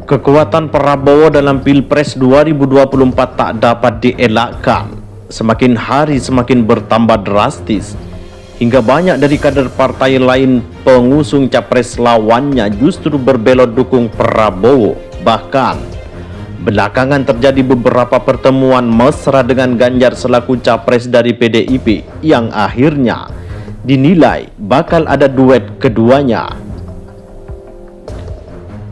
Kekuatan Prabowo dalam Pilpres 2024 tak dapat dielakkan. Semakin hari semakin bertambah drastis, hingga banyak dari kader partai lain pengusung capres lawannya justru berbelot dukung Prabowo. Bahkan belakangan terjadi beberapa pertemuan mesra dengan Ganjar selaku capres dari PDIP yang akhirnya dinilai bakal ada duet keduanya.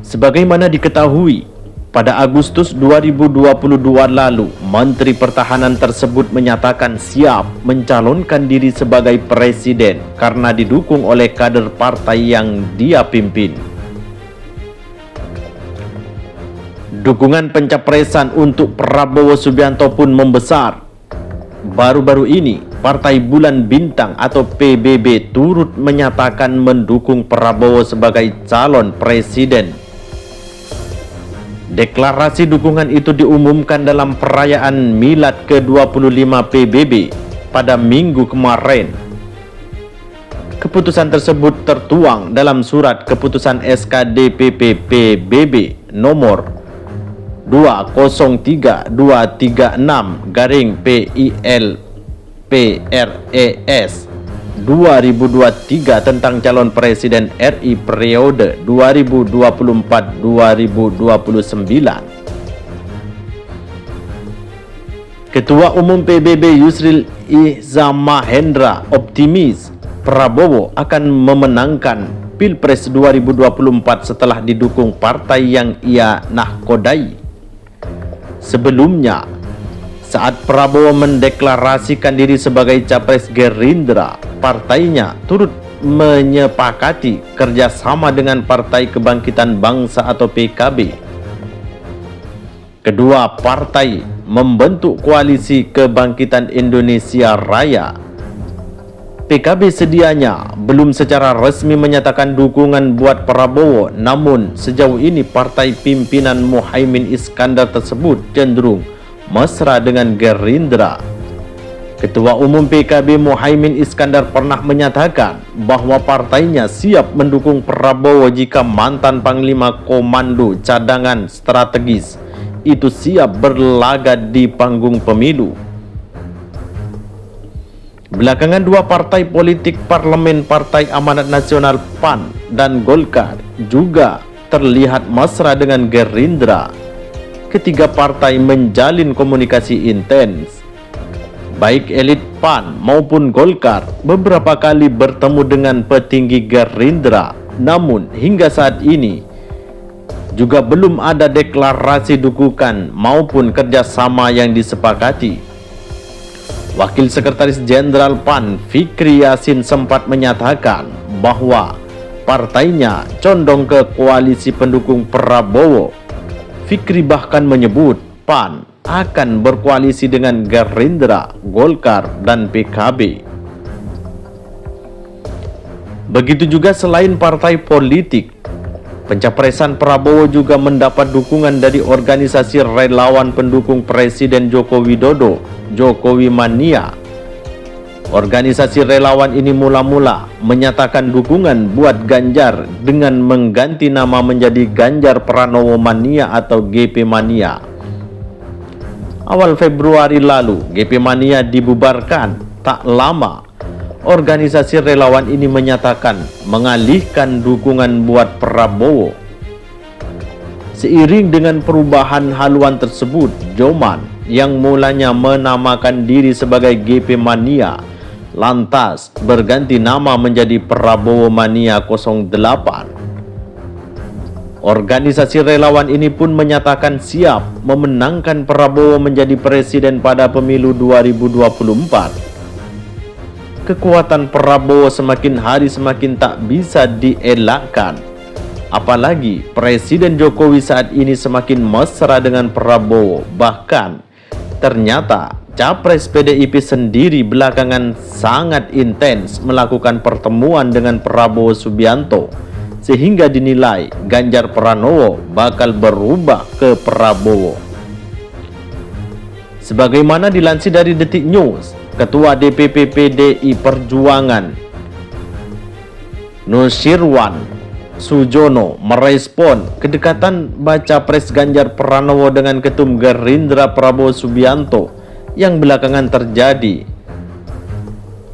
Sebagaimana diketahui, pada Agustus 2022 lalu, Menteri Pertahanan tersebut menyatakan siap mencalonkan diri sebagai presiden karena didukung oleh kader partai yang dia pimpin. Dukungan pencapresan untuk Prabowo Subianto pun membesar. Baru-baru ini, Partai Bulan Bintang atau PBB turut menyatakan mendukung Prabowo sebagai calon presiden. Deklarasi dukungan itu diumumkan dalam perayaan Milad ke-25 PBB pada Minggu kemarin. Keputusan tersebut tertuang dalam surat keputusan SK DPP PBB nomor 20020336-PIL-PRES 2023 tentang calon presiden RI periode 2024-2029. Ketua Umum PBB Yusril Iza Mahendra optimis Prabowo akan memenangkan Pilpres 2024 setelah didukung partai yang ia nahkodai. Sebelumnya, saat Prabowo mendeklarasikan diri sebagai capres Gerindra, partainya turut menyepakati kerjasama dengan Partai Kebangkitan Bangsa atau PKB. Kedua partai membentuk koalisi Kebangkitan Indonesia Raya. PKB sedianya belum secara resmi menyatakan dukungan buat Prabowo, namun sejauh ini partai pimpinan Muhaimin Iskandar tersebut cenderung mesra dengan Gerindra. Ketua Umum PKB Muhaimin Iskandar pernah menyatakan bahwa partainya siap mendukung Prabowo jika mantan Panglima Komando Cadangan Strategis itu siap berlaga di panggung pemilu. Belakangan dua partai politik parlemen, Partai Amanat Nasional PAN dan Golkar juga terlihat mesra dengan Gerindra. Ketiga partai menjalin komunikasi intens. Baik elit PAN maupun Golkar beberapa kali bertemu dengan petinggi Gerindra, namun hingga saat ini juga belum ada deklarasi dukungan maupun kerjasama yang disepakati. Wakil Sekretaris Jenderal PAN Fikri Yasin sempat menyatakan bahwa partainya condong ke koalisi pendukung Prabowo. Fikri bahkan menyebut PAN akan berkoalisi dengan Gerindra, Golkar, dan PKB. Begitu juga selain partai politik, pencapresan Prabowo juga mendapat dukungan dari organisasi relawan pendukung Presiden Joko Widodo, Jokowi Mania. Organisasi relawan ini mula-mula menyatakan dukungan buat Ganjar dengan mengganti nama menjadi Ganjar Pranowo Mania atau GP Mania. Awal Februari lalu, GP Mania dibubarkan. Tak lama, organisasi relawan ini menyatakan mengalihkan dukungan buat Prabowo. Seiring dengan perubahan haluan tersebut, Joman yang mulanya menamakan diri sebagai GP Mania lantas berganti nama menjadi Prabowo Mania 08. Organisasi relawan ini pun menyatakan siap memenangkan Prabowo menjadi presiden pada pemilu 2024. Kekuatan Prabowo semakin hari semakin tak bisa dielakkan. Apalagi Presiden Jokowi saat ini semakin mesra dengan Prabowo. Bahkan ternyata Capres PDIP sendiri belakangan sangat intens melakukan pertemuan dengan Prabowo Subianto, sehingga dinilai Ganjar Pranowo bakal berubah ke Prabowo. Sebagaimana dilansir dari Detik News, Ketua DPP PDI Perjuangan Nusirwan Sujono merespon kedekatan baca pres Ganjar Pranowo dengan Ketum Gerindra Prabowo Subianto yang belakangan terjadi,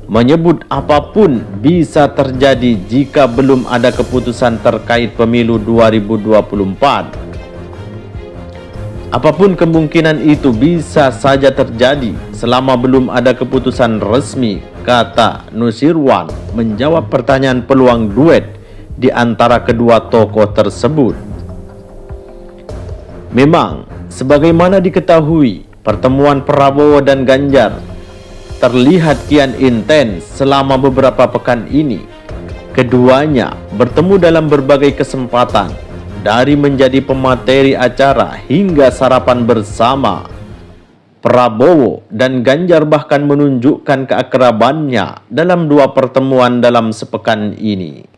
menyebut apapun bisa terjadi jika belum ada keputusan terkait pemilu 2024. Apapun kemungkinan itu bisa saja terjadi selama belum ada keputusan resmi, kata Nusirwan menjawab pertanyaan peluang duet di antara kedua tokoh tersebut. Memang, sebagaimana diketahui, pertemuan Prabowo dan Ganjar terlihat kian intens selama beberapa pekan ini. Keduanya bertemu dalam berbagai kesempatan, dari menjadi pemateri acara hingga sarapan bersama. Prabowo dan Ganjar bahkan menunjukkan keakrabannya dalam dua pertemuan dalam sepekan ini.